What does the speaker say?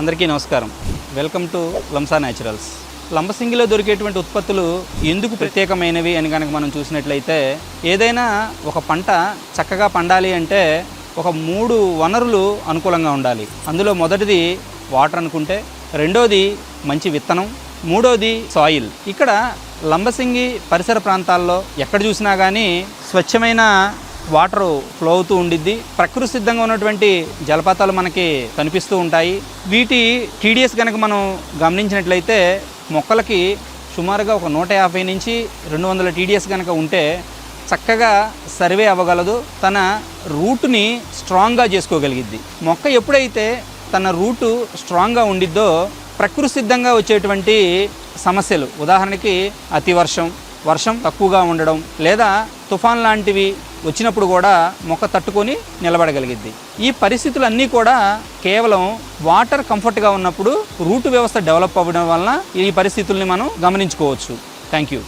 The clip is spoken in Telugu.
అందరికీ నమస్కారం. Welcome to Lamsa naturals. లంబసింగిలో దొరికేటువంటి ఉత్పత్తులు ఎందుకు ప్రత్యేకమైనవి అని కనుక మనం చూసినట్లయితే, ఏదైనా ఒక పంట చక్కగా పండాలి అంటే ఒక 3 వనరులు అనుకూలంగా ఉండాలి. అందులో మొదటిది వాటర్ అనుకుంటే, రెండోది మంచి విత్తనం, మూడోది సాయిల్. ఇక్కడ లంబసింగి పరిసర ప్రాంతాల్లో ఎక్కడ చూసినా కానీ స్వచ్ఛమైన వాటరు ఫ్లో అవుతూ ఉండిద్ది. ప్రకృతి సిద్ధంగా ఉన్నటువంటి జలపాతాలు మనకి కనిపిస్తూ ఉంటాయి. వీటి టీడీఎస్ కనుక మనం గమనించినట్లయితే మొక్కలకి సుమారుగా ఒక 150 నుంచి 200 టీడీఎస్ కనుక ఉంటే చక్కగా సర్వే అవ్వగలదు. తన రూట్ని స్ట్రాంగ్గా చేసుకోగలిగిద్ది. మొక్క ఎప్పుడైతే తన రూటు స్ట్రాంగ్గా ఉండిద్దో ప్రకృతి సిద్ధంగా వచ్చేటువంటి సమస్యలు, ఉదాహరణకి వర్షం తక్కువగా ఉండడం లేదా తుఫాన్ లాంటివి వచ్చినప్పుడు కూడా మొక్క తట్టుకొని నిలబడగలిగిద్ది. ఈ పరిస్థితులన్నీ కూడా కేవలం వాటర్ కంఫర్ట్గా ఉన్నప్పుడు రూట్ వ్యవస్థ డెవలప్ అవ్వడం వలన ఈ పరిస్థితుల్ని మనం గమనించుకోవచ్చు. Thank you.